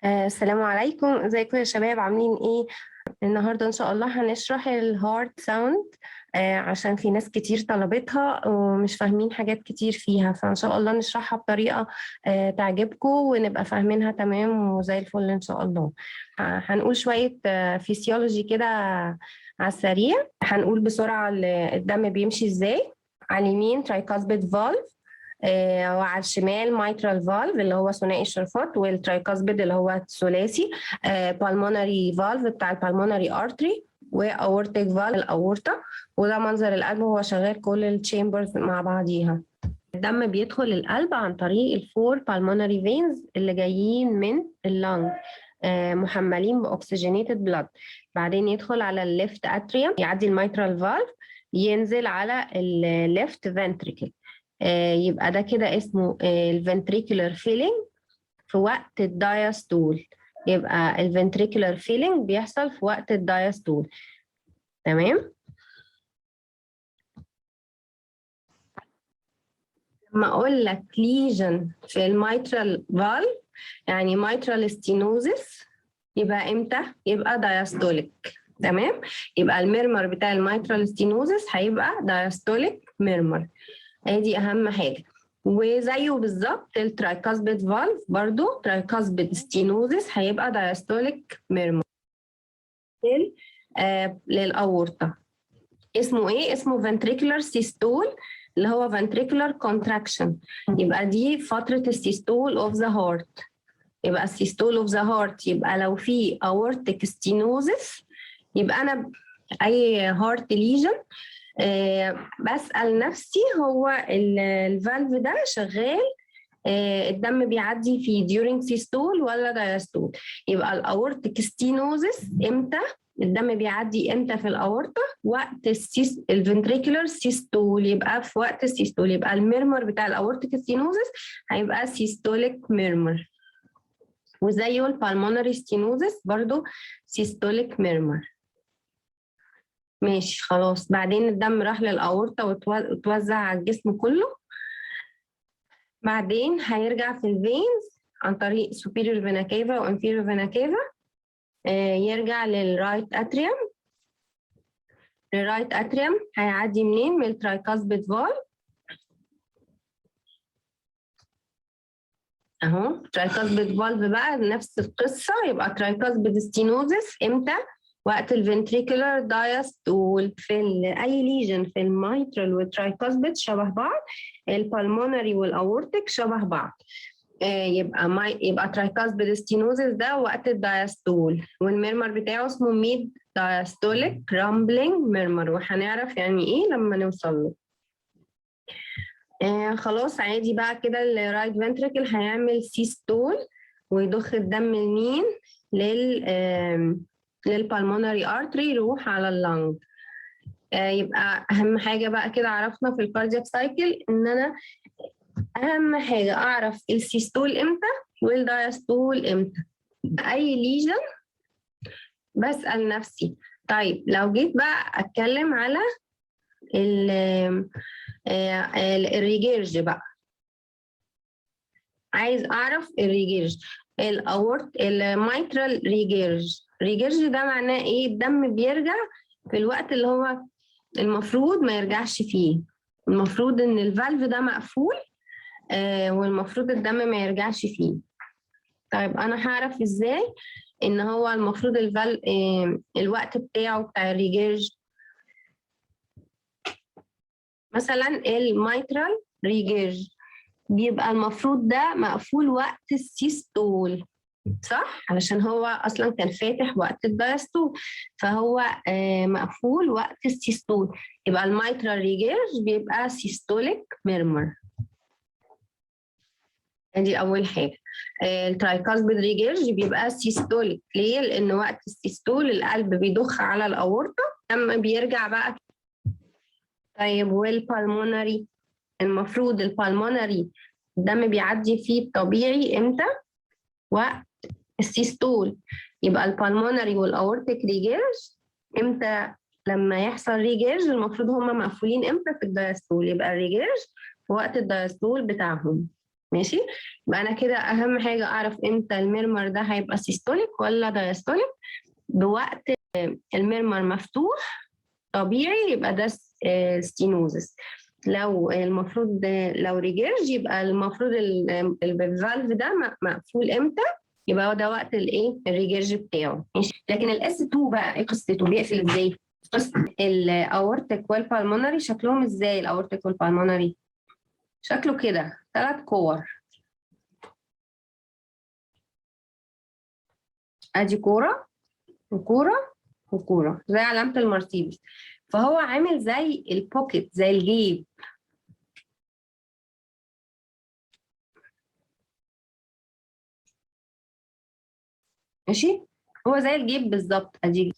السلام عليكم، ازيكم يا شباب؟ عاملين ايه؟ النهارده ان شاء الله هنشرح الهارت ساوند. عشان في ناس كتير طلبتها ومش فاهمين حاجات كتير فيها، فان شاء الله نشرحها بطريقه تعجبكم ونبقى فاهمينها تمام وزي الفل ان شاء الله. هنقول شويه فيسيولوجي كده على السريع. هنقول بسرعه الدم بيمشي ازاي. على اليمين ترايكاسبيد فالف، وعلى الشمال مايترال فالف اللي هو ثنائي الشرفات، والترايكاسبيد اللي هو ثلاثي. بالمونري فالف بتاع البالمونري ارتري، واورتيك فالف الاورطه. وده منظر القلب وهو شغال، كل التشامبرز مع بعضيها. الدم بيدخل القلب عن طريق الفور بالمونري فينز اللي جايين من اللنج، محملين باكسجينيتد بلاد. بعدين يدخل على الليفت اتريوم، يعدي الميترال فالف، ينزل على الليفت فنتريكل. يبقى ده كده اسمه الفنتريكولار فيلينج في وقت الدايستول. يبقى الفنتريكولار فيلينج بيحصل في وقت الدايستول. تمام. لما اقول لك ليجن في الميترال فالف يعني ميترال ستينوزس، يبقى امتى؟ يبقى دايستوليك. تمام. يبقى الميرمر بتاع الميترال ستينوزس هيبقى دايستوليك ميرمر. ادي اهم حاجه. وزيه بالظبط الترايكاسبيد فالف، برضو ترايكاسبيد ستينوزس هيبقى دايستوليك ميرمر. للاورطه اسمه ايه؟ اسمه ventricular systole، اللي هو ventricular contraction. يبقى دي فتره السيستول اوف ذا هارت. يبقى السيستول اوف ذا هارت يبقى لو في aortic stenosis، يبقى انا اي هارت ليجن بسأل نفسي هو الفالف ده شغال، الدم بيعدي فيه during systole ولا diastole. يبقى الاورتيك ستينوزس امتى؟ الدم بيعدي امتى في الاورطه؟ وقت الفنتريكولار سيستول، يبقى في وقت السيستول. يبقى الميرمر بتاع الاورتيك ستينوزس هيبقى سيستوليك ميرمر. وزيه البالمونري ستينوزس برضو سيستوليك ميرمر. ماشي خلاص. بعدين الدم راح للأورطة وتوزع على الجسم كله. بعدين هيرجع في الفينز عن طريق superior vena cava و inferior vena cava، يرجع للرايت اتريوم. الرايت اتريوم هيعدي منين؟ من الترايكاسبيد فالف اهو. ترايكاسبيد فالف بقى نفس القصة. يبقى ترايكاسبيد ستينوزس امتى؟ وقت الفنتريكولار دايستول. في اي ليجن في الميترال والترايكاسبيد شبه بعض، البالمونري والاورتيك شبه بعض. يبقى ترايكاسبيد ستينوزس ده وقت الدايستول، والميرمر بتاعه اسمه ميد دايستوليك رامبلينج ميرمر، وهنعرف يعني ايه لما نوصل له. خلاص عادي بقى كده. الرايت فنتريكل هيعمل سيستول ويضخ الدم لمين؟ للبالمونري ارتري، يروح على اللنج. يبقى اهم حاجه بقى كده عرفنا في الكاردياك سايكل ان انا اهم حاجه اعرف السيستول امتى والدايستول امتى. اي ليجن بسال نفسي. طيب لو جيت بقى اتكلم على الريجيرج بقى، عايز اعرف الريجيرج الميترال ريجيرج. ريجيرج ده معناه ايه؟ الدم بيرجع في الوقت اللي هو المفروض ما يرجعش فيه. المفروض ان الفالف ده مقفول، والمفروض الدم ما يرجعش فيه. طيب انا هعرف ازاي ان هو المفروض الوقت بتاعه بتاع الريجيرج؟ مثلا الميترال ريجيرج بيبقى المفروض ده مقفول وقت السيستول، صح؟ علشان هو اصلا كان فاتح وقت الدايستول، فهو مقفول وقت السيستول. يبقى الميترال ريجيرج بيبقى سيستوليك ميرمر. دي اول حاجه. الترايكاسبيد ريجيرج بيبقى سيستوليك. ليه؟ لان وقت السيستول القلب بيضخ على الاورطه، لما بيرجع بقى. طيب والبالمونري؟ المفروض البالمونري الدم بيعدي فيه الطبيعي امتى؟ وقت السيستول. يبقى البالمونري والاورتيك ريجيرج امتى؟ لما يحصل ريجيرج المفروض هما مقفولين امتى؟ في الدايستول. يبقى الريجيرج في وقت الدايستول بتاعهم. ماشي. يبقى انا كده اهم حاجه اعرف امتى الميرمر ده هيبقى سيستوليك ولا دايستوليك. بوقت الميرمر مفتوح طبيعي يبقى ده ستينوزس. لو المفروض لو ريجيرج يبقى المفروض الفالف ده مقفول امتى، يبقى هو ده وقت الايه الريجيرج بتاعه. ماشي. لكن الاس 2 بقى ايه قصته؟ بيقفل ازاي؟ الاورتيك والبالمونري شكلهم ازاي؟ الاورتيك والبالمونري شكله كده 3 كور. ادي كوره وكوره وكوره زي علامه المرسيدس، فهو عامل زي البوكيت، زي الجيب. ماشي. هو زي الجيب بالظبط. ادي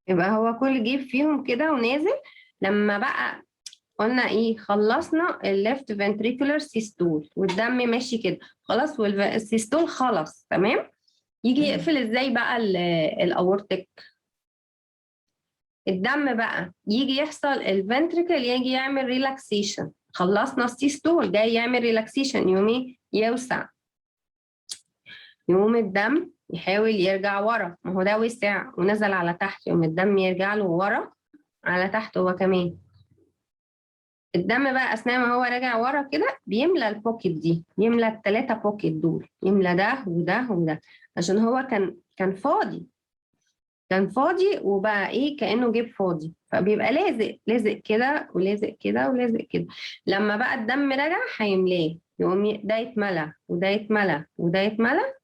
يبقى هو كل جيب فيهم كده ونازل. لما بقى قلنا ايه؟ خلصنا الليفت فنتريكولار سيستول والدم ماشي كده خلاص، والسيستول خلص تمام. يجي يقفل ازاي بقى الاورتيك؟ الدم بقى يجي يحصل الفنتريكل يجي يعمل ريلاكسيشن. خلصنا السيستول، جاي يعمل ريلاكسيشن، يوم ايه؟ يوسع. يقوم الدم يحاول يرجع ورا، ما هو ده وسع ونزل على تحت، يقوم الدم يرجع له ورا على تحت هو كمان. الدم بقى اثناء ما هو راجع ورا كده بيملى البوكيت دي، يملى ال3 بوكيت دول، يملى ده وده وده، عشان هو كان فاضي. كان فاضي وبقى ايه؟ كانه جيب فاضي، فبيبقى لازق لازق كده ولازق كده ولازق كده. لما بقى الدم رجع هيملاه، يقوم ده يتملى وده يتملى وده يتملى،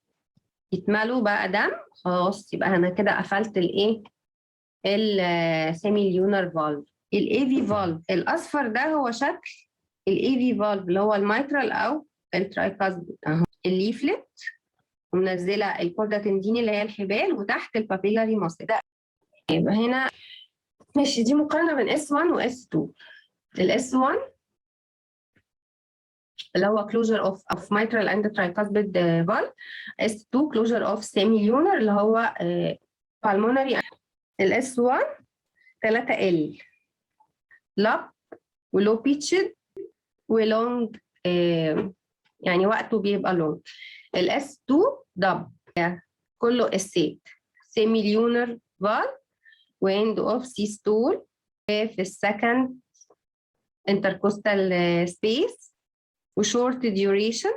يتملوا بقى دم. خلاص يبقى انا كده قفلت الايه؟ السيمي ليونر فالف. الاي في فالف الاصفر ده هو شكل الاي في فالف اللي هو الميترال او الترايكاسبيد اهو. الليفلت ومنزله الكوردا تنديني اللي هي الحبال، وتحت البابيلاري ماسل ده. يبقى هنا ماشي. دي مقارنه بين اس 1 واس 2. الاس 1 اللي هو closure of mitral and tricuspid valve. S2 closure of semilunar اللي هو pulmonary. الاس 1 3 ال لاب ولو بيتشد ولونج، يعني وقته بيبقى لونج. الاس 2 دب كله اسيت سيميليونر فال واند اوف سيستول في السكند انتركوستال سبيس وشورت ديوريشن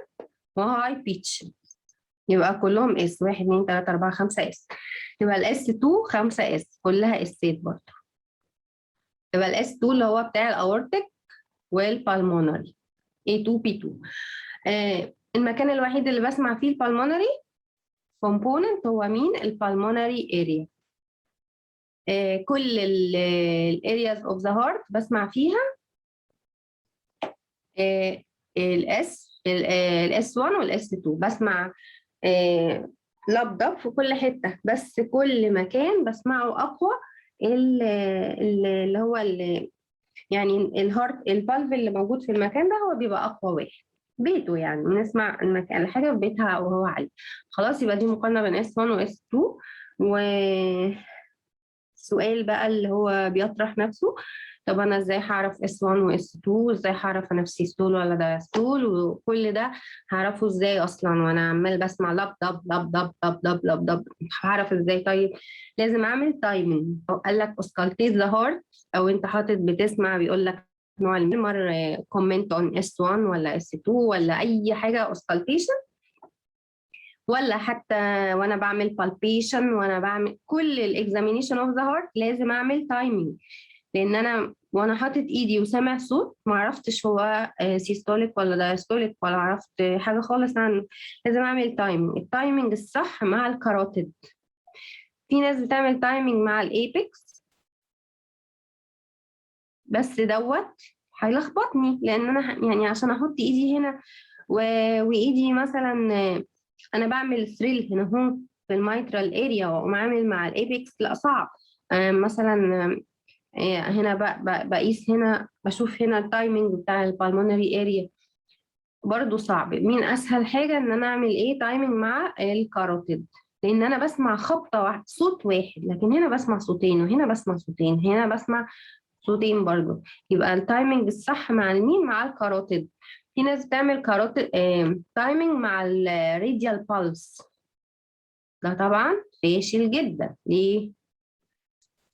وهاي بيتش. يبقى كلهم اس 1 2 3 4 5 اس. يبقى الاس 2 5 اس كلها اسيت برضه. يبقى الاس 2 اللي هو بتاع الاورتيك والبالمونري A2 P2. المكان الوحيد اللي بسمع فيه البالمونري كومبوننت هو مين؟ البالمونري اريا. كل الارياز اوف ذا هارت بسمع فيها الاس 1 والاس 2. بسمع لبضب في كل حته، بس كل مكان بسمعه اقوى اللي هو يعني الهارت الفالف اللي موجود في المكان ده هو بيبقى اقوى واحد. بيته يعني بنسمع المكان الحاجه في بيتها وهو عالي. خلاص يبقى دي مقارنه بين اس 1 واس 2. والسؤال بقى اللي هو بيطرح نفسه، طب انا ازاي هعرف اس 1 واس 2؟ وازاي هعرف انا في سيستول ولا دايستول؟ وكل ده هعرفه ازاي اصلا وانا عمال بسمع لب دب لب دب لب دب لب دب؟ هعرف ازاي؟ طيب لازم اعمل تايمنج. قال لك اسكالتيز ذا هارت، او انت حاطط بتسمع بيقول لك نوع المر كومنت اون اس 1 ولا اس 2 ولا اي حاجه اسكالتيشن، ولا حتى وانا بعمل بالبيشن وانا بعمل كل الاكزامينيشن اوف ذا هارت لازم اعمل تايمنج. لان انا وانا حاطط ايدي وسامع صوت ما عرفتش هو سيستوليك ولا دايستوليك ولا عرفت حاجه خالص عنه. لازم اعمل تايمنج. التايمنج الصح مع الكاروتيد. في ناس بتعمل تايمنج مع الايبكس بس دوت هيلخبطني، لان انا يعني عشان احط ايدي هنا وايدي مثلا انا بعمل ثريل هنا هون في الميترال اريا واقوم عامل مع الايبكس، لا صعب. مثلا هنا بقيس هنا بشوف هنا التايمنج بتاع البالمونري اريا برضو صعب. مين اسهل حاجه ان انا اعمل ايه؟ تايمنج مع الكاروتيد، لان انا بسمع خبطه واحده صوت واحد، لكن هنا بسمع صوتين وهنا بسمع صوتين هنا بسمع صوتين برضو. يبقى التايمنج الصح مع المين؟ مع الكاروتيد. في ناس بتعمل كاروتيد تايمينج مع الراديال بالس، ده طبعا فاشل جدا. ليه؟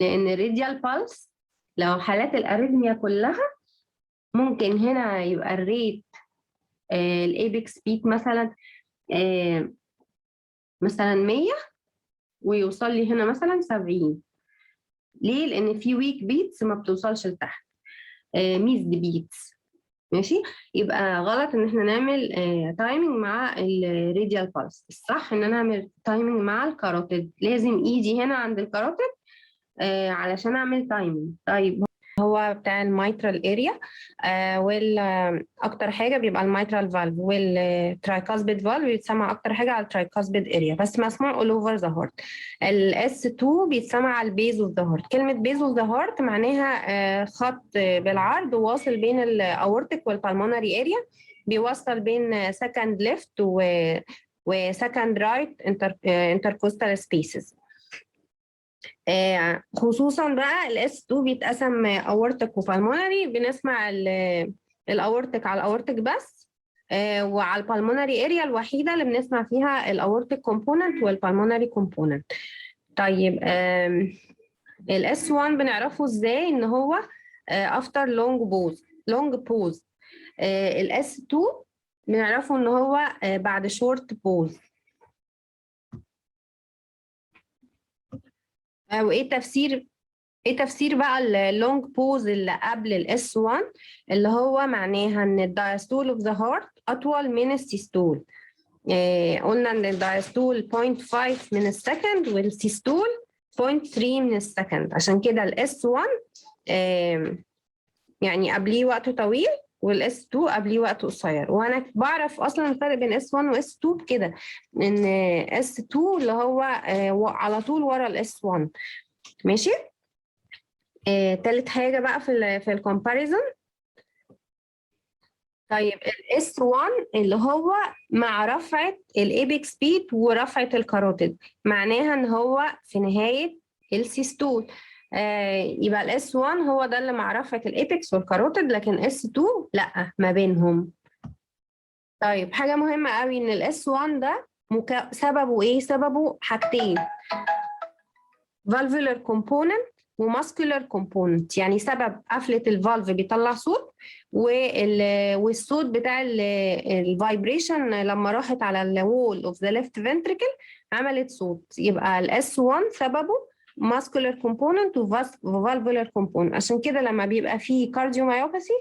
لان الراديال بالس لو حالات الاريثميا كلها ممكن هنا يبقى الريت الايبكس بيك مثلا مثلا 100 ويوصل لي هنا مثلا 70. ليه؟ لان في ويك بيتس ما بتوصلش لتحت، ميزد بيتس. ماشي، يبقى غلط ان احنا نعمل تايمينج مع الراديال بالس. الصح ان انا اعمل تايمينج مع الكاروتيد، لازم ايدي هنا عند الكاروتيد علشان اعمل تايمينج. طيب هو بتاع الميترال اريا والاكتر حاجه بيبقى الميترال فالف، والترايكاسبيد فالف بيتسمع اكتر حاجه على الترايكاسبيد اريا، بس مسموع اول اوفر ذا هارت. الاس 2 بيتسمع على البيز اوف ذا هارت. كلمه بيز اوف ذا هارت معناها خط بالعرض واصل بين الاورتيك والبالمونري اريا، بيوصل بين سكند ليفت وسكند رايت انتركوستال سبيسز. خصوصا بقى الاس 2 بيتقسم اورتك وبالمونري. بنسمع الاورتك على الاورتك بس، وعلى البالمونري اريا الوحيده اللي بنسمع فيها الاورتك كومبوننت والبالمونري كومبوننت. طيب الاس 1 بنعرفه ازاي؟ ان هو افتر لونج بوز. الاس 2 بنعرفه ان هو بعد شورت بوز. ايه تفسير بقى اللونج بوز اللي قبل الاس 1؟ اللي هو معناها ان الدايستول اوف ذا هارت اطول من السيستول. قلنا ان الدايستول 0.5 من السكند والسيستول 0.3 من السكند، عشان كده الاس 1 يعني قبليه وقت طويل والاس 2 قبليه وقت قصير. وانا بعرف اصلا الفرق بين اس 1 واس 2 بكده، ان اس 2 اللي هو على طول ورا الاس 1. ماشي. تالت حاجة بقى في الكومباريزون. طيب الاس 1 اللي هو مع رفعة الايبكس بيت ورفعة الكاروتيد، معناها ان هو في نهاية السيستول. يبقى الاس 1 هو ده اللي مع رفعة الايبكس والكاروتيد، لكن اس 2 لا، ما بينهم. طيب حاجة مهمة قوي ان الاس 1 ده سببه ايه؟ سببه حاجتين: valvular component وماسكولار كومبوننت. يعني سبب قفله الفالف بيطلع صوت، والصوت بتاع الفايبريشن لما راحت على الوول اوف ذا ليفت فنتريكل عملت صوت. يبقى الاس 1 سببه ماسكولار كومبوننت وفالفولار كومبوننت. عشان كده لما بيبقى فيه كارديوميوباثي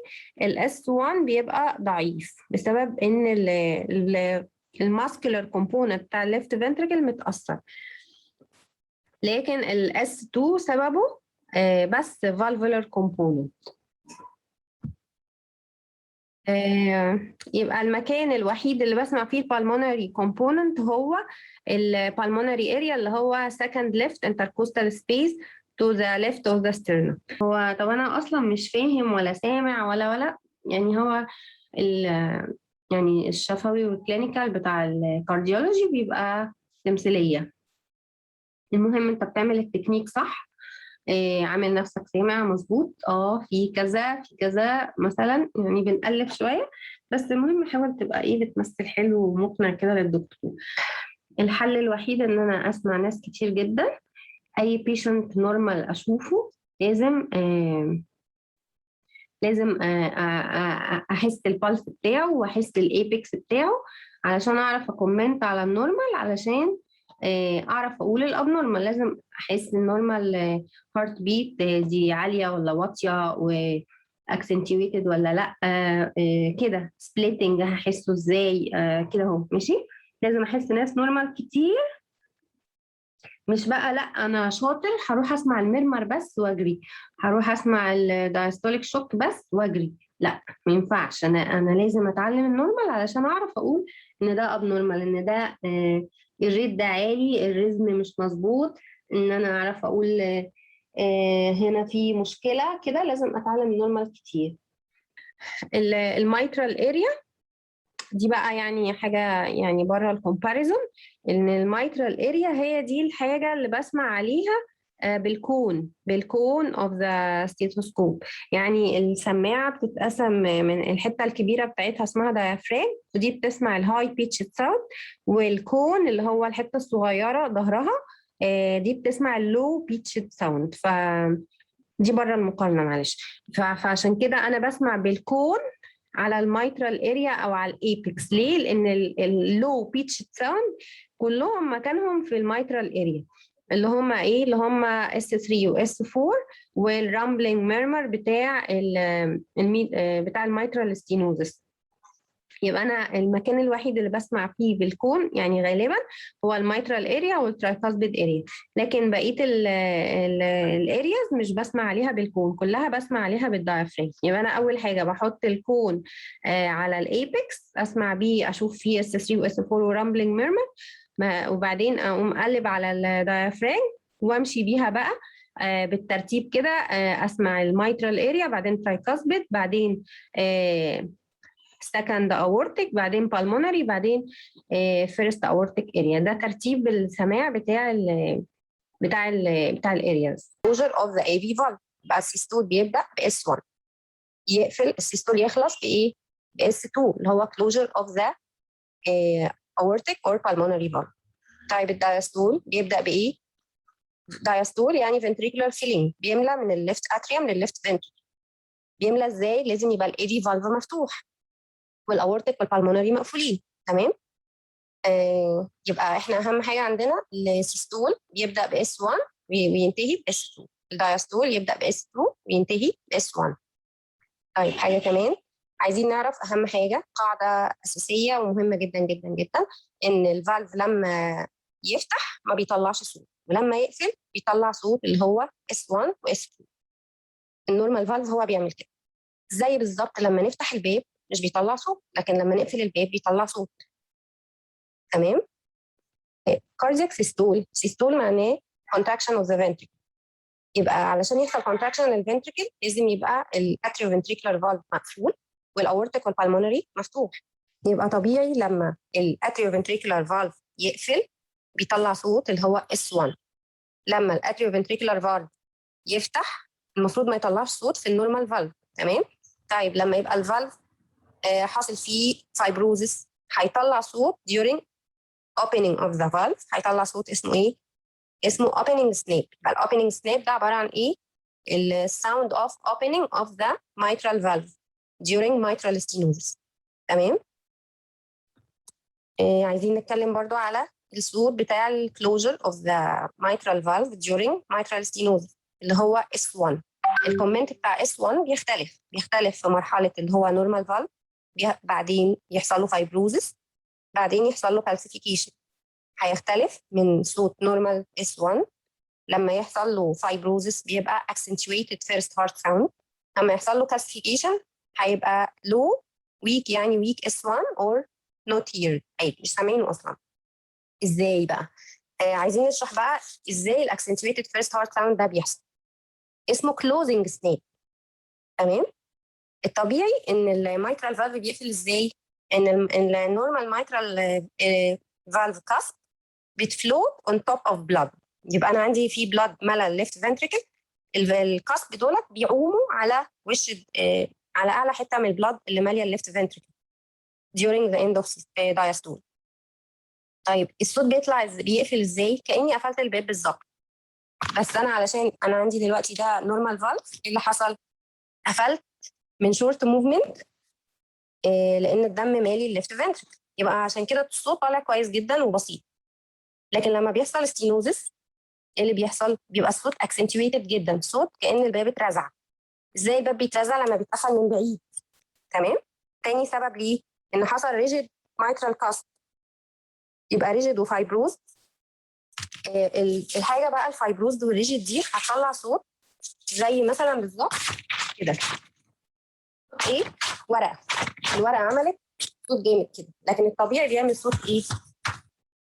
الاس 1 بيبقى ضعيف بسبب ان الماسكولار كومبوننت بتاع الليفت فنتريكل متاثر. لكن الاس 2 سببه بس valvular component. يبقى المكان الوحيد اللي بسمع فيه البالمونري component هو البالمونري area اللي هو second left intercostal space to the left of the sternum. هو طب انا اصلا مش فاهم ولا سامع ولا يعني هو يعني الشفوي والكلينيكال بتاع الكارديولوجي بيبقى تمثيليه. المهم انت بتعمل التكنيك صح، عامل نفسك سامع مظبوط، في كذا في كذا مثلا، يعني بنألف شويه، بس المهم حاول تبقى بتمثل حلو ومقنع كده للدكتور. الحل الوحيد ان انا اسمع ناس كتير جدا. اي بيشنت نورمال اشوفه لازم احس البلس بتاعه واحس الايبكس بتاعه علشان اعرف اكومنت على النورمال، علشان اعرف اقول الابنورمال. لازم احس النورمال هارت بيت دي عاليه ولا واطيه، واكسنتويتد ولا لا، كده سبليتنج هحسه ازاي، كده اهو. ماشي، لازم احس ناس نورمال كتير، مش بقى لا انا شاطر هروح اسمع المرمر بس واجري، هروح اسمع الدايستوليك شوك بس واجري. لا، ما ينفعش. انا لازم اتعلم النورمال علشان اعرف اقول ان ده اب نورمال، ان ده الريت ده عالي، الريزم مش مظبوط، ان انا اعرف اقول هنا في مشكله كده. لازم اتعلم النورمال كتير. الميترال اريا دي بقى يعني حاجة يعني بره الكومباريزون، ان الميترال اريا هي دي الحاجة اللي بسمع عليها بالكون of the stethoscope. يعني السماعة بتتقسم من الحتة الكبيرة بتاعتها اسمها diaphragm، ودي بتسمع الهاي بيتش ساوند، والكون اللي هو الحتة الصغيرة ظهرها دي بتسمع اللو بيتش ساوند. دي بره المقارنة معلش. فعشان كده أنا بسمع بالكون على الميترال اريا او على الايبكس. ليه؟ لان اللو بيتش ساوند كلهم مكانهم في الميترال اريا، اللي هم ايه؟ اللي هم اس 3 واس 4 والرامبلينج ميرمر بتاع بتاع الميترال ستينوزس. يبقى انا المكان الوحيد اللي بسمع فيه بالكون يعني غالبا هو الميترال اريا والترايكاسبيد اريا، لكن بقيه الارياز مش بسمع عليها بالكون، كلها بسمع عليها بالدايفرام. يبقى انا اول حاجه بحط الكون على الايبكس، اسمع بيه اشوف فيه اس 3 واس 4 ورامبلينج ميرمر، وبعدين اقوم اقلب على الدايفرام وامشي بيها بقى بالترتيب كده. اسمع الميترال اريا، بعدين ترايكاسبيد، بعدين سكند اورتيك، بعدين بالمونري، بعدين فيرست اورتيك اريا. ده ترتيب السماع بتاع الارياز. كلوجر اوف ذا اي في فالف، بقى السيستول بيبدا باس 1، يقفل السيستول يخلص بايه؟ باس 2 اللي هو كلوجر اوف ذا اورتيك اور بالمونري فالف. طيب الدايستول بيبدا بايه؟ دايستول يعني ventricular filling، بيملى من الليفت اتريوم للليفت فنتريكل. بيملى ازاي؟ لازم يبقى الاي في فالف مفتوح والاورتيك والبالمونري مقفولين. تمام. يبقى احنا اهم حاجه عندنا السيستول بيبدا باس 1 وينتهي باس 2، الدايستول يبدا باس 2 وينتهي باس 1. طيب حاجه كمان عايزين نعرف اهم حاجه، قاعده اساسيه ومهمه جدا جدا جدا، ان الفالف لما يفتح ما بيطلعش صوت، ولما يقفل بيطلع صوت اللي هو اس 1 واس 2. النورمال فالف هو بيعمل كده. زي بالظبط لما نفتح الباب مش بيطلع صوت، لكن لما نقفل الباب بيطلع صوت. تمام. كاردياك سيستول معناه contraction of the ventricle. يبقى علشان يحصل contraction للفنتريكل لازم يبقى الاتريوفنتريكولار فالف مقفول والاورتيك والبالمونري مفتوح. يبقى طبيعي لما الاتريوفنتريكولار فالف يقفل بيطلع صوت اللي هو S1. لما الاتريوفنتريكولار فالف يفتح المفروض ما يطلعش صوت في النورمال فالف. تمام. طيب لما يبقى الفالف حاصل فيه فايبروزس هيطلع صوت during opening of the valve، هيطلع صوت اسمه ايه؟ اسمه opening snap. الاوبننج سناب ده عباره عن ايه؟ الساوند اوف opening of the mitral valve during mitral stenosis. تمام. عايزين نتكلم برضو على الصوت بتاع الكلوجر of the mitral valve during mitral stenosis اللي هو S1. الكومنت بتاع S1 بيختلف في مرحله اللي هو normal valve، بعدين يحصل له fibrosis، بعدين يحصل له calcification. هيختلف من صوت نورمال S1. لما يحصل له fibrosis بيبقى accentuated first heart sound. لما يحصل له calcification هيبقى low weak، يعني weak S1 or not heard، أي مش سامعينه أصلا. إزاي بقى؟ عايزين نشرح بقى إزاي accentuated first heart sound ده بيحصل. اسمه closing snap. تمام؟ الطبيعي إن الميترال فالف بيقفل إزاي؟ إن النورمال ميترال فالف كاسب بتفلوت on top of blood. يبقى انا عندي في بلاد ملا الليفت فنتريكل، الكاسب دولت بيعوموا على وش على اعلى حته من البلاد اللي ماليه الليفت فنتريكل during the end of diastole. طيب الصوت بيقفل ازاي؟ كاني قفلت الباب بالظبط، بس انا علشان انا عندي دلوقتي ده نورمال فالف، ايه اللي حصل؟ قفلت من شورت موفمنت لان الدم مالي الليفت فنتريكل، يبقى عشان كده الصوت طالع كويس جدا وبسيط. لكن لما بيحصل ستينوزس اللي بيحصل بيبقى الصوت اكسنتويتد جدا، صوت كأن الباب اترزع. ازاي الباب بيترزع؟ لما بيتقفل من بعيد. تمام. تاني سبب ليه ان حصل ريجيد مايترال كاست، يبقى ريجيد وفايبروز. الحاجه بقى الفايبروز والريجيد دي هتطلع صوت زي مثلا بالظبط كده، ايه؟ ورقه. الورقه عملت صوت جامد كده، لكن الطبيعي بيعمل صوت ايه؟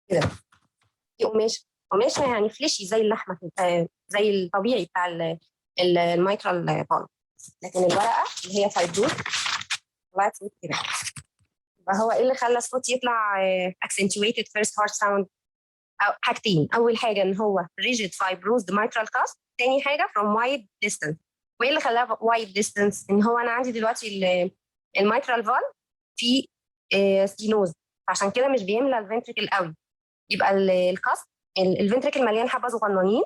كده. دي قماشه يعني فليشي زي اللحمه كده، زي الطبيعي بتاع الميترال بالب. لكن الورقه اللي هي فايبروز طلعت صوت كده. يبقى هو ايه اللي خلى الصوت يطلع accentuated first heart sound؟ أو حاجتين، اول حاجه ان هو rigid fibrosed mitral cast، تاني حاجه from wide distance. وايه اللي خلاها wide distance؟ ان هو انا عندي دلوقتي الميترال فالف في ستينوز، عشان كده مش بيملى الفنتريكل قوي. يبقى الكاست الفنتريكل مليان حبه صغننين،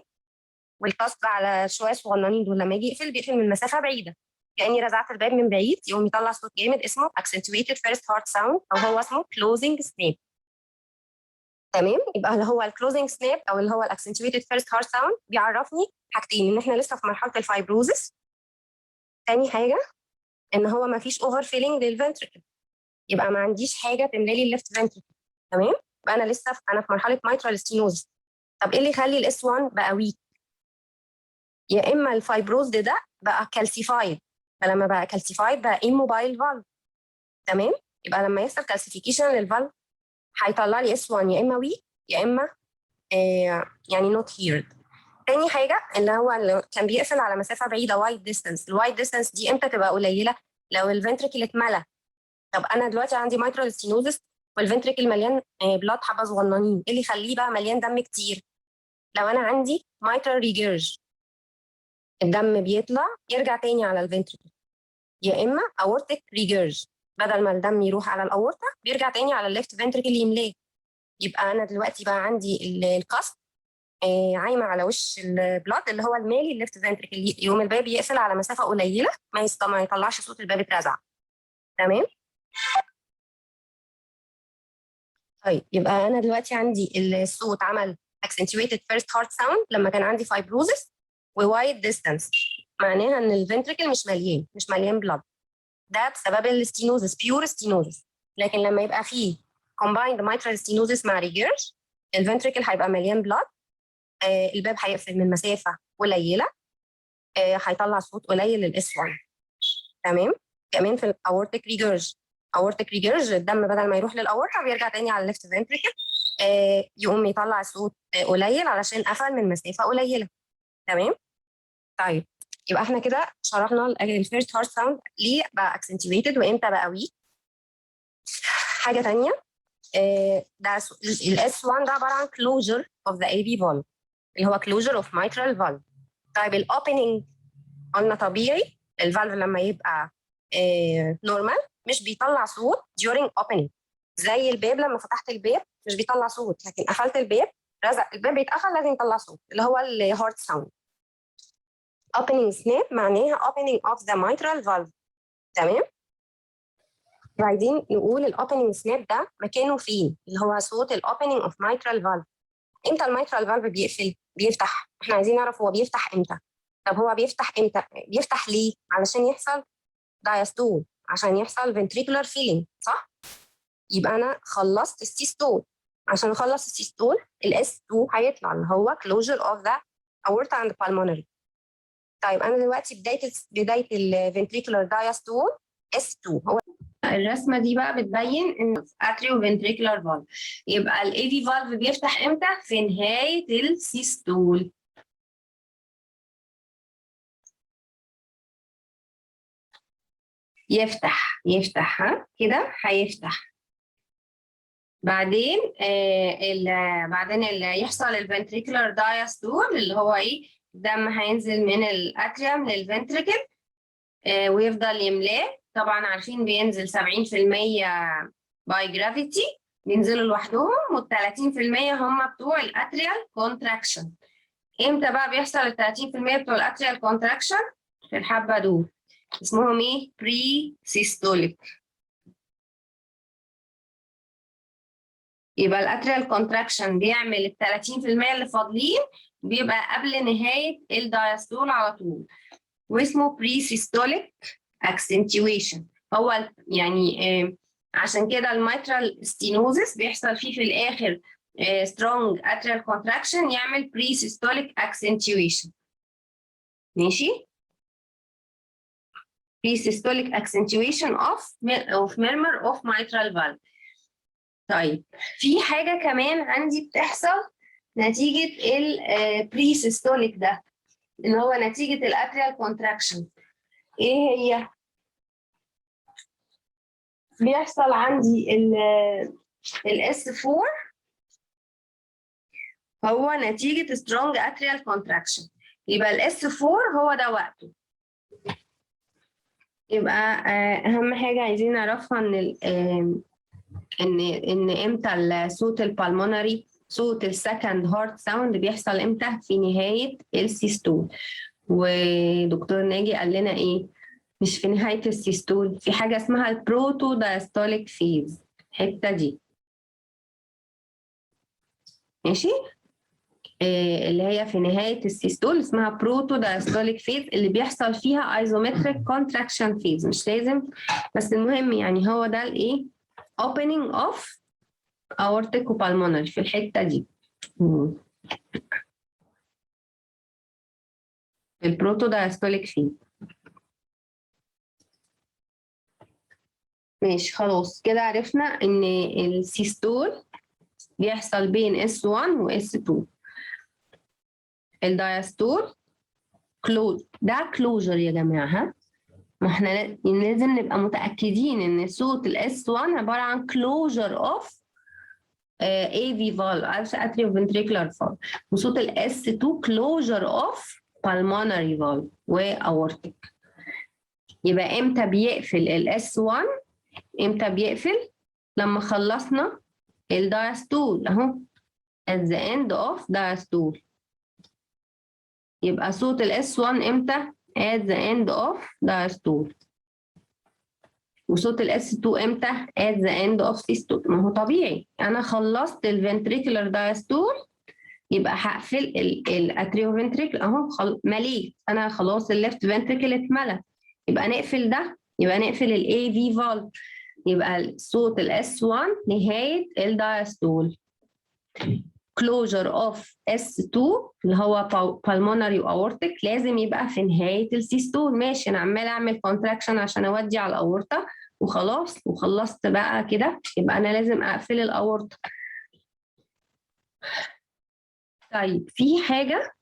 والكاست على شويه صغننين دول لما يجي يقفل بيقفل من مسافه بعيده، كاني رزعت الباب من بعيد يقوم يطلع صوت جامد اسمه accentuated first heart sound، او هو اسمه closing snap. تمام، يبقى اللي هو الكلوزنج سناب او اللي هو الاكسنتويتد فيرست هارت ساوند بيعرفني حاجتين: ان احنا لسه في مرحله الفايبروزس، تاني حاجه ان هو ما فيش اوفر فيلينج للفنتركل، يبقى ما عنديش حاجه تملى لي الليفت فنتركل. تمام، يبقى انا لسه انا في مرحله مايترال ستينوز. طب ايه اللي يخلي الاس 1 بقى ويك؟ يا اما الفايبروز ده بقى كالسيفايد، فلما بقى كالسيفايد بقى اموبايل فالف. تمام، يبقى لما يحصل كالسيفيكيشن للفالف هيطلع لي اس 1 يا اما ويك يا اما يعني نوت هيرد. تاني حاجه اللي هو اللي كان بيقفل على مسافه بعيده وايد ديستانس. الوايد ديستانس دي امتى تبقى قليله؟ لو الفنتركل اتملى. طب انا دلوقتي عندي مايترال ستينوزس والفنتركل مليان بلاد حبه صغننين، ايه اللي يخليه بقى مليان دم كتير؟ لو انا عندي مايترال ريجيرج، الدم بيطلع يرجع تاني على الفنتركل، يا اما اورتيك ريجيرج، بدل ما الدم يروح على الاورطه بيرجع تاني على الليفت فنتركل يملاه. يبقى انا دلوقتي بقى عندي الكاست عايمه على وش البلاد اللي هو المالي الليفت فنتركل، يقوم الباب يقفل على مسافه قليله ما يطلعش صوت الباب اترزع. تمام. طيب يبقى انا دلوقتي عندي الصوت عمل accentuated first heart sound لما كان عندي fibrosis ووايد ديستانس، معناها ان الفنتركل مش مليان بلاد، ده بسبب الستينوزس، بيور ستينوزس. لكن لما يبقى فيه combined mitral stenosis مع ريجيرج، الفنتركل هيبقى مليان بلاد، الباب هيقفل من مسافه قليله، هيطلع صوت قليل للاس 1. تمام. كمان في الاورتيك ريجيرج، اورتيك ريجيرج الدم بدل ما يروح للاورطه بيرجع تاني على الليفت فنتريكل، يقوم يطلع صوت قليل علشان قفل من مسافه قليله. تمام. طيب يبقى احنا كده شرحنا الفيرست هارت ساوند ليه بقى اكسنتويتد وامتى بقى ويك. حاجه ثانيه، ده الاس 1 ده عباره عن كلوجر اوف ذا اي في فالف، اللي هو كلوجر اوف mitral valve. طيب الاوبننج قلنا طبيعي، الفالف لما يبقى نورمال مش بيطلع صوت during opening، زي الباب لما فتحت الباب مش بيطلع صوت، لكن قفلت الباب رزق الباب بيتقفل لازم يطلع صوت اللي هو الهارت ساوند. opening snap معناها opening of the mitral valve. تمام. عايزين نقول الاوبننج سناب ده مكانه فين، اللي هو صوت الاوبننج اوف mitral valve. امتى الميترال فالف بيفتح؟ احنا عايزين نعرف هو بيفتح امتى. طب هو بيفتح امتى؟ بيفتح ليه؟ علشان يحصل دايستول، عشان يحصل ventricular filling، صح؟ يبقى انا خلصت السيستول، عشان اخلص السيستول الاس 2 هيطلع اللي هو closure of the aorta and pulmonary. طيب انا دلوقتي بدايه الفنتريكولار دايستول اس 2. هو الرسمه دي بقى بتبين ان اتريو فنتريكولار فالف، يبقى الاي في فالف بيفتح امتى؟ في نهايه السيستول. يفتح ها كده هيفتح. بعدين بعدين اللي يحصل الفنتريكولار دايستول اللي هو ايه؟ الدم هينزل من الاتريوم للفنتريكل ويفضل يملاه. طبعا عارفين بينزل 70% باي جرافيتي بينزلوا لوحدهم، وال30% هم بتوع الاتريال كونتراكشن. امتى بقى بيحصل ال30% بتوع الاتريال كونتراكشن؟ في الحبه دول اسمهم ايه؟ بري سيستوليك. يبقى الاتريال كونتراكشن بيعمل ال30% اللي فاضلين، بيبقى قبل نهايه الدايستول على طول، واسمه بري سيستوليك اكسنتويشن. هو يعني عشان كده الميترال ستينوزس بيحصل فيه في الاخر سترونج اتريال كونتراكشن يعمل بري سيستوليك اكسنتويشن. ماشي؟ بري سيستوليك اكسنتويشن اوف ميرمر اوف mitral valve. طيب في حاجه كمان عندي بتحصل نتيجه البري سيستوليك ده، اللي هو نتيجه الاتريال كونتراكشن. ايه هي؟ بيحصل عندي الاس 4 هو نتيجة strong atrial contraction. يبقى الاس 4 هو ده وقته. يبقى أهم حاجة عايزين نعرفها إن إمتى الصوت البالمونري، صوت السكند هارت ساوند بيحصل إمتى؟ في نهاية السيستول. ودكتور ناجي قال لنا إيه؟ مش في نهاية السيستول، في حاجة اسمها البروتو دايستوليك فيز، الحتة دي. ماشي؟ اللي هي في نهاية السيستول اسمها بروتو دايستوليك فيز، اللي بيحصل فيها ايزومتريك كونتراكشن فيز. مش لازم، بس المهم يعني هو ده الايه؟ opening of aortic pulmonary في الحتة دي. البروتو دايستوليك فيز. ماشي خلاص كده عرفنا ان السيستول بيحصل بين S1 و S2. الدايستول ده كلوجر يا جماعة. ها، ما احنا لازم نبقى متأكدين ان صوت الاس 1 عبارة عن كلوجر اوف AV valve atrioventricular valve، وصوت الاس 2 كلوجر اوف pulmonary valve واورتيك. يبقى امتى بيقفل الاس 1؟ امتى بيقفل؟ لما خلصنا الدايستول اهو، at the end of diastole. يبقى صوت الاس 1 امتى؟ at the end of diastole. وصوت الاس 2 امتى؟ at the end of systole. ما هو طبيعي انا خلصت الفنتريكولار دايستول، يبقى هقفل الاتريوفنتريكل اهو، مليت انا خلاص، الليفت فنتريكل اتملى، يبقى نقفل ده، يبقى نقفل الاي في فالف. يبقى صوت الاس 1 نهايه الدايستول. closure of S2 اللي هو pulmonary aortic لازم يبقى في نهاية السيستول. ماشي، أنا عمالة أعمل contraction عشان أودي على الأورطة وخلاص وخلصت بقى كده، يبقى أنا لازم أقفل الأورطة. طيب في حاجة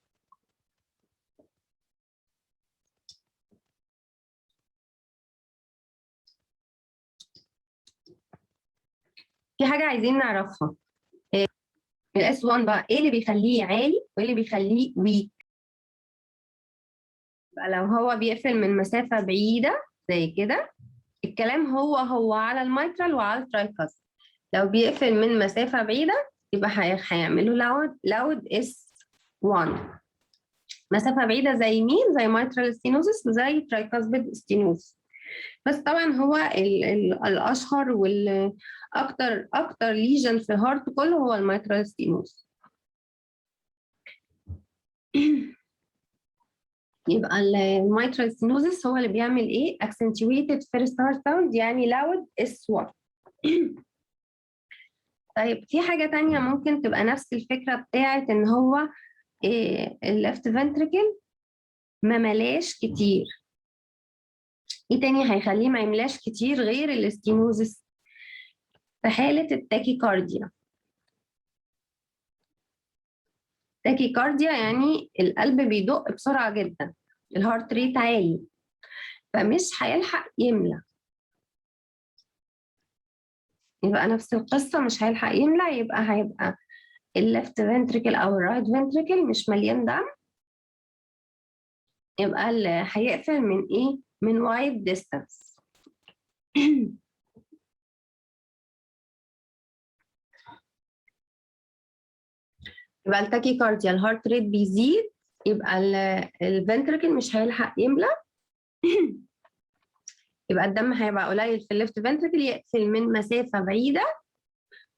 عايزين نعرفها. الاس 1 بقى ايه اللي بيخليه عالي وايه اللي بيخليه ويك؟ بقى لو هو بيقفل من مسافة بعيدة زي كده، الكلام هو على الميترال وعلى الترايكاس. لو بيقفل من مسافة بعيدة يبقى هيعملوا لاود اس 1. مسافة بعيدة زي مين؟ زي mitral stenosis وزي tricuspid stenosis. بس طبعا هو الأشهر أكتر ليجن في الهارت كله هو الميترال stenosis. يبقى الميترال stenosis هو اللي بيعمل ايه؟ accentuated first heart sound، يعني loud S1. طيب في حاجة تانية ممكن تبقى نفس الفكرة بتاعت إن هو الليفت فنتريكل ما ملاش كتير. إيه تاني هيخليه ما يملاش كتير غير الاستينوزس؟ في حالة التاكيكارديا. تاكيكارديا يعني القلب بيدق بسرعة جدا، الهارت ريت عالي، فمش هيلحق يملى. يبقى نفس القصة، مش هيلحق يملى، هيبقى الليفت فنتريكل أو الرايت فنتريكل مش مليان دم. يبقى اللي هيقفل من إيه؟ من وايد ديستانس. يبقى التاكيكارديا الهارت ريت بيزيد، يبقى الفنتريكل مش هيلحق يملى. يبقى الدم هيبقى قليل في الليفت فنتريكل، يقفل من مسافة بعيدة.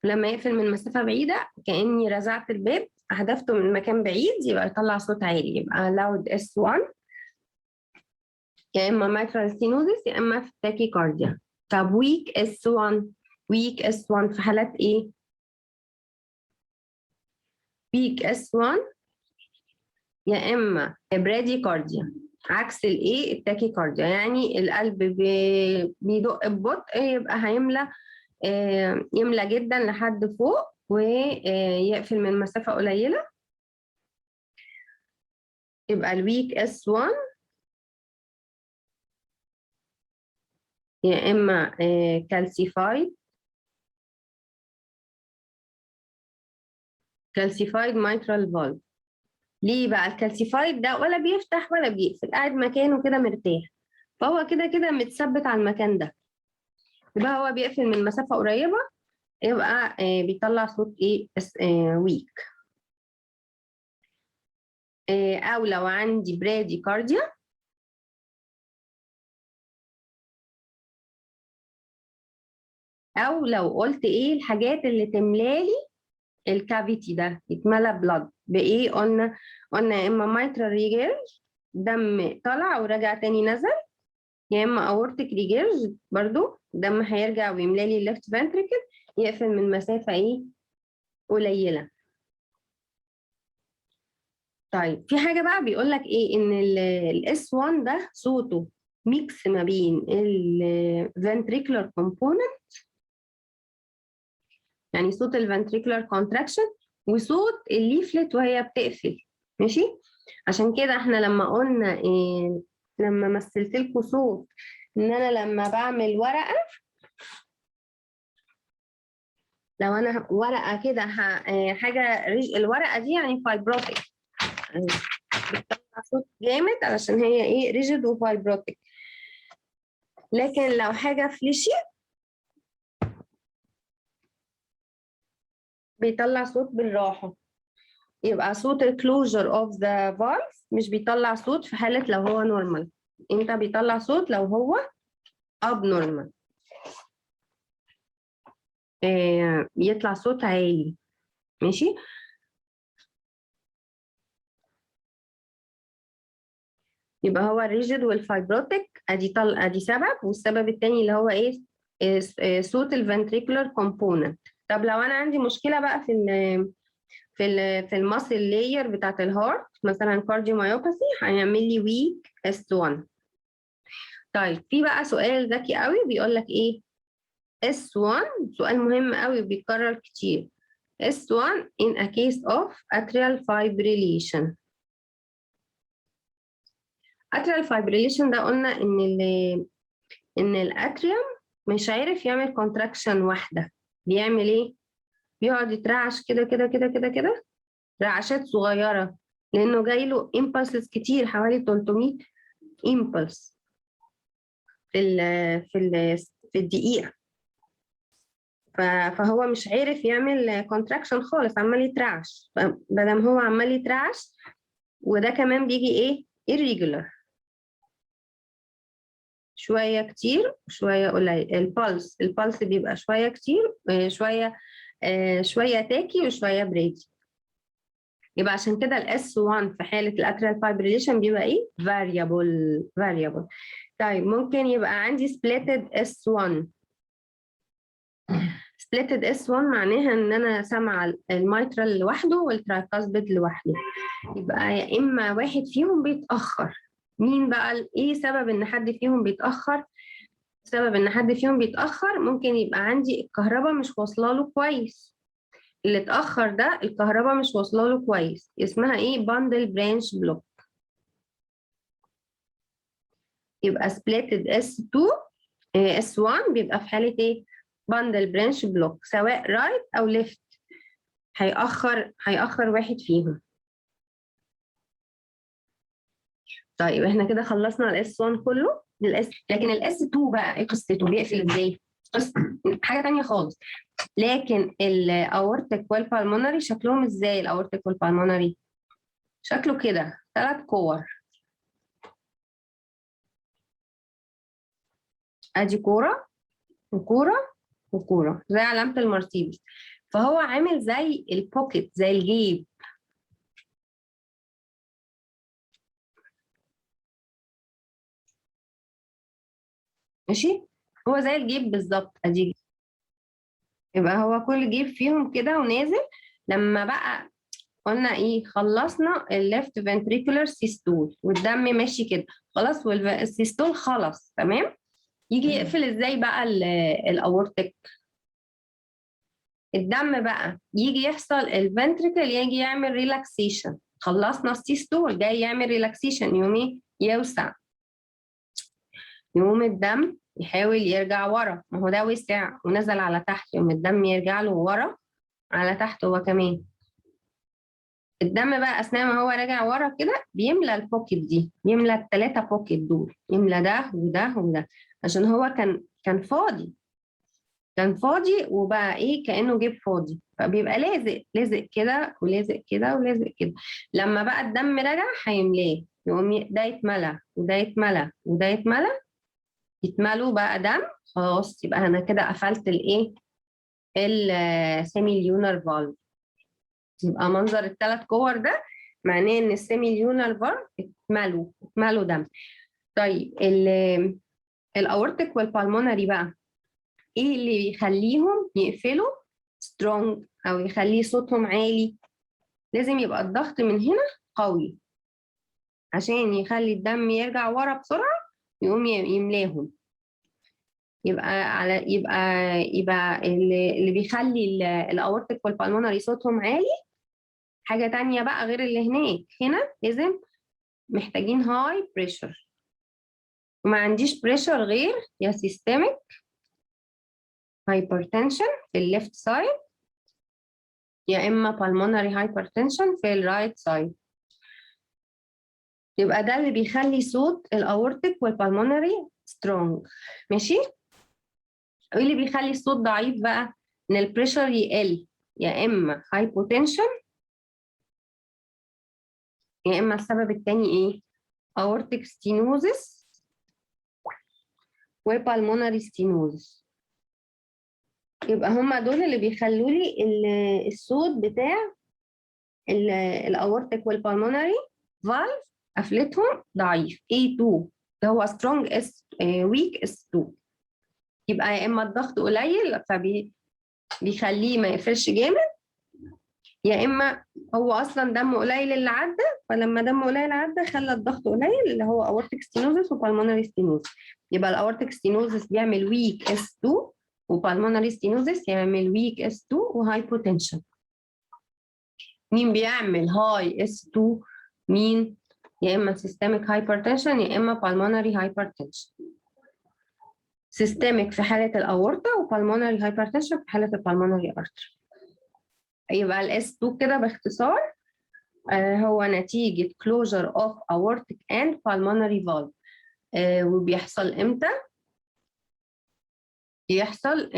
لما يقفل من مسافة بعيدة كأني رزعت الباب، هدفته من مكان بعيد، يبقى يطلع صوت عالي، يبقى loud S1، يا إما mitral stenosis يا إما في tachycardia. طب weak S1، weak S1 في حالات إيه؟ weak S1 يا إما bradycardia، عكس الإيه؟ التاكيكارديا، يعني القلب بيدق ببطء، يبقى هيملى يملى جدا لحد فوق ويقفل من مسافة قليلة. يبقى الويك S1 يا إما كالسيفايد calcified mitral valve. ليه بقى الكالسيفايد ده ولا بيفتح ولا بيقفل، قاعد مكانه كده مرتاح، فهو كده كده متثبت على المكان ده، يبقى هو بيقفل من مسافة قريبة، يبقى بيطلع صوت ايه ويك. او لو عندي برادي كارديا، او لو قلت ايه الحاجات اللي تملالي الكافيتي ده يتملى بلاد بايه، قلنا يا اما مايترال ريجيرج، دم طلع ورجع تاني نزل، يا اما اورتيك ريجيرج برضو دم هيرجع ويملالي الليفت فنتريكل، يقفل من مسافة ايه قليلة. طيب في حاجة بقى بيقول لك ايه، ان الاس 1 ده صوته ميكس ما بين الفنتريكولار كومبوننت، يعني صوت الفنتريكولار كونتراكشن وصوت الليفلت وهي بتقفل، ماشي. عشان كده احنا لما قلنا إيه، لما مثلت لكم صوت ان انا لما بعمل ورقة، لو انا ورقة كده حاجة الورقة دي يعني فايبروتيك، بتطلع صوت جامد علشان هي ايه ريجيد وفايبروتيك. لكن لو حاجة فليشي بيطلع صوت بالراحة، يبقى صوت الكلوجر اوف ذا فالف مش بيطلع صوت في حالة لو هو نورمال، امتى بيطلع صوت؟ لو هو abnormal، يطلع صوت عالي، ماشي. يبقى هو الريجيد والفايبروتيك ادي سبب، والسبب التاني اللي هو ايه صوت الفنتريكولار كومبوننت. طب لو انا عندي مشكله بقى في الماسل لاير بتاعت الهارت، مثلا كارديوميوباثي، هيعمل لي ويك اس 1. طيب في بقى سؤال ذكي قوي بيقول لك ايه اس 1، سؤال مهم قوي بيتكرر كتير، اس 1 in a case of atrial fibrillation. atrial fibrillation ده قلنا ان الاتريوم مش عارف يعمل كونتراكشن واحده، بيعمل ايه؟ بيقعد يترعش كده كده كده كده كده رعشات صغيره، لانه جاي له امبلسز كتير، حوالي 300 امبلس في الدقيقه، فهو مش عارف يعمل كونتراكشن خالص، عمال يترعش، فبدل هو عمال يترعش، وده كمان بيجي ايه irregular، شويه كتير شويه قليل، البلس بيبقى شويه كتير شويه تاكي وشويه بريدي. يبقى عشان كده الاس 1 في حاله الاتريال فايبريليشن بيبقى ايه variable. طيب ممكن يبقى عندي splitted S1. splitted S1 معناها ان انا سامعه الميترال لوحده والترايكاسبيد لوحده، يبقى يا اما واحد فيهم بيتاخر. مين بقى ايه سبب ان حد فيهم بيتاخر؟ سبب ان حد فيهم بيتاخر ممكن يبقى عندي الكهرباء مش واصله له كويس، اللي اتاخر ده الكهرباء مش واصله له كويس، اسمها ايه باندل برانش بلوك. يبقى splitted S2 S1 بيبقى في حاله ايه باندل برانش بلوك، سواء رايت او ليفت، هيأخر واحد فيهم. طيب احنا كده خلصنا الاس 1 كله لكن الاس 2 بقى ايه قصته؟ بيقفل ازاي؟ حاجه تانية خالص. لكن الاورتيك والبالمونري شكلهم ازاي؟ الاورتيك والبالمونري شكله كده 3 كور، ادي كوره وكوره وكوره زي علامه المرسيدس، فهو عامل زي البوكيت، زي الجيب. ماشي، هو زي الجيب بالظبط، ادي. يبقى هو كل جيب فيهم كده ونازل. لما بقى قلنا ايه خلصنا الليفت فنتريكولار سيستول والدم ماشي كده خلاص، والسيستول خلص تمام، يجي يقفل ازاي بقى الاورتيك؟ الدم بقى يجي يحصل الفنتريكل يجي يعمل ريلاكسيشن، خلصنا السيستول جاي يعمل ريلاكسيشن، يوم ايه يوسع، يقوم الدم يحاول يرجع ورا، ما هو ده وسع ونزل على تحت، يقوم الدم يرجع له ورا على تحت هو كمان. الدم بقى اثناء ما هو راجع ورا كده بيملى البوكيت دي، يملى الثلاثه بوكيت دول، يملى ده وده وده، عشان هو كان فاضي، كان فاضي وبقى ايه كانه جيب فاضي، فبيبقى لازق لازق كده ولازق كده ولازق كده. لما بقى الدم رجع هيملاه، يقوم ده يتملى وده يتملى وده يتملى، يتملوا بقى دم. خلاص يبقى انا كده قفلت الايه السيمي ليونر فالف. يبقى منظر الثلاث كور ده معناه ان السيمي ليونر فالف اتملوا دم. طيب الاورتيك والبالمونري بقى ايه اللي بيخليهم يقفلوا سترونج او يخليه صوتهم عالي؟ لازم يبقى الضغط من هنا قوي عشان يخلي الدم يرجع ورا بسرعة، يقوم يملاهم. يبقى اللي بيخلي الاورتيك والبالمونري صوتهم عالي حاجة تانية بقى غير اللي هناك. هنا لازم محتاجين هاي بريشر، وما عنديش بريشر غير يا سيستميك هايبرتنشن في الليفت سايد، يا اما pulmonary hypertension في الرايت سايد. يبقى ده اللي بيخلي صوت الاورتيك والبالمونري سترونج. ماشي. وايه اللي بيخلي الصوت ضعيف بقى؟ ان البريشر يقل، يا اما هايبوتنشن يا اما السبب التاني ايه اورتيك ستينوزس وبالمونري ستينوزس. يبقى هما دول اللي بيخلوا لي الصوت بتاع الاورتيك والبالمونري فالف قفلتهم ضعيف A2 اللي هو سترونج S ويك S2. يبقى يا اما الضغط قليل فبيخليه ما يقفلش جامد، يا اما هو اصلا دم قليل اللي عدى، فلما دم قليل عدى خلى الضغط قليل اللي هو اورتيك ستينوزس وبالمونري ستينوزس. يبقى الاورتيك ستينوزس بيعمل ويك S2 وبالمونري ستينوزس يعمل ويك S2 وهايبوتنشن. مين بيعمل هاي S2؟ مين؟ يا اما سيستميك هايبرتنشن يا اما بالمونري هايبرتنشن. سيستميك في حاله الاورطه وبالمونري هايبرتنشن في حاله البالمونري ارتري. يبقى الاس 2 كده باختصار هو نتيجه closure of aortic and pulmonary valve. وبيحصل امتى؟ بيحصل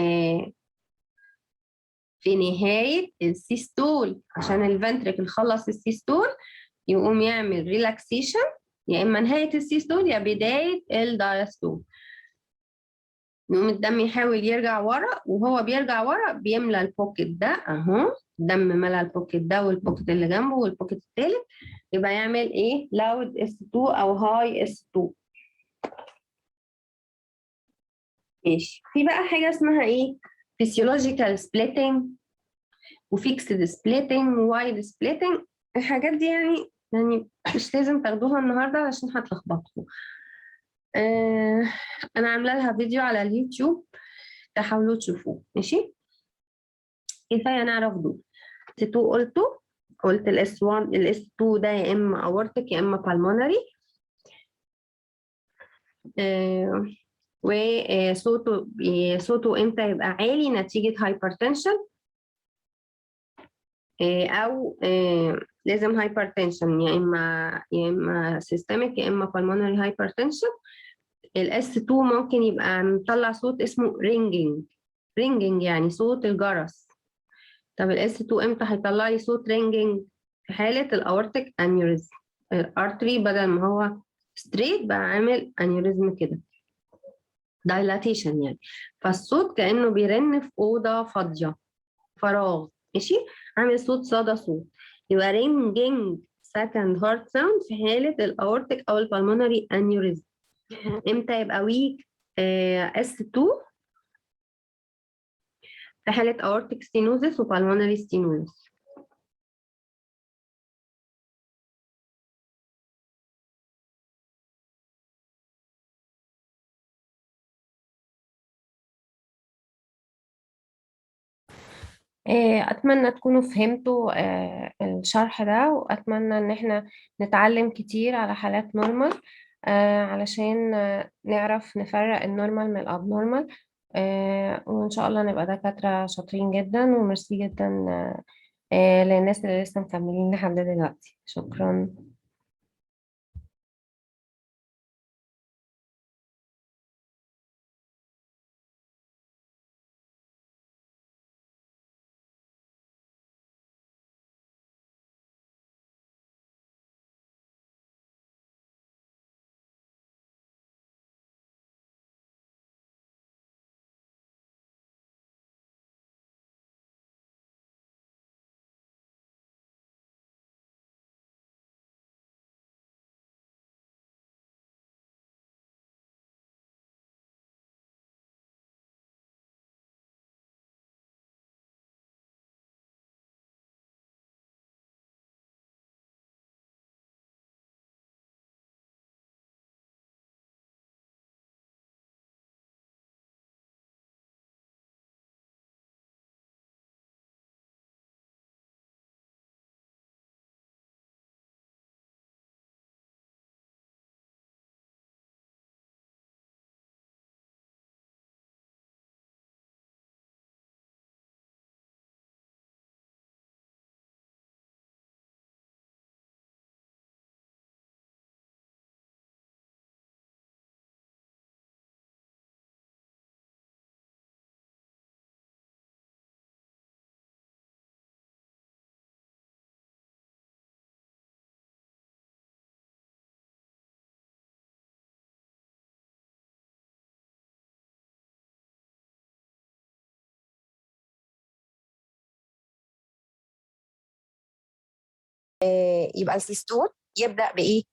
في نهايه السيستول، عشان الفنتريكل خلص السيستول يقوم يعمل ريلاكسيشن، يا اما نهايه السيستول يا بدايه الدايستول. يقوم الدم يحاول يرجع ورا، وهو بيرجع ورا بيملى البوكيت ده اهو، الدم ملى البوكيت ده والبوكيت اللي جنبه والبوكيت الثالث، يبقى يعمل ايه لاود S2 او هاي S2. ماشي. في بقى حاجه اسمها ايه فيسيولوجيكال سبليتنج وفيكسد سبليتنج ووايد سبليتنج. الحاجات دي يعني مش لازم تاخدوها النهارده عشان هتلخبطكم. انا عامله لها فيديو على اليوتيوب تحاولوا تشوفوه. ماشي. كفايه نعرف دول. S2 قلت الاس 1 الاس 2 ده يا اما اورتيك يا اما بالمونري. وصوته امتى يبقى عالي؟ نتيجه هايبرتنشن او لازم هايبرتنشن، يا اما سيستميك يا اما بالمونري هايبرتنشن. الاس 2 ممكن يبقى مطلع صوت اسمه رينجينج يعني صوت الجرس. طب الاس 2 امتى هيطلع لي صوت رينجينج؟ في حاله الاورتيك انيوريزم، الارتري بدل ما هو ستريت بقى عامل انيوريزم كده، دايلاتيشن يعني، فالصوت كانه بيرن في اوضه فاضيه، فراغ. ماشي. عامل صوت صدى صوت. يبقى رينجينج سكند هارت ساوند في حاله الاورتيك او البلمونري انيوريزم. امتى يبقى ويك؟ اس 2 في حاله اورتيك ستينوزس وبالمونري ستينوزس. أتمنى تكونوا فهمتوا الشرح ده، وأتمنى إن احنا نتعلم كتير على حالات نورمال علشان نعرف نفرق النورمال من الأبنورمال. وإن شاء الله نبقى دكاترة شاطرين جدا. وميرسي جدا للناس اللي لسه مكملين لحد دلوقتي. شكرا. يبقى الفستون يبدأ بإيه؟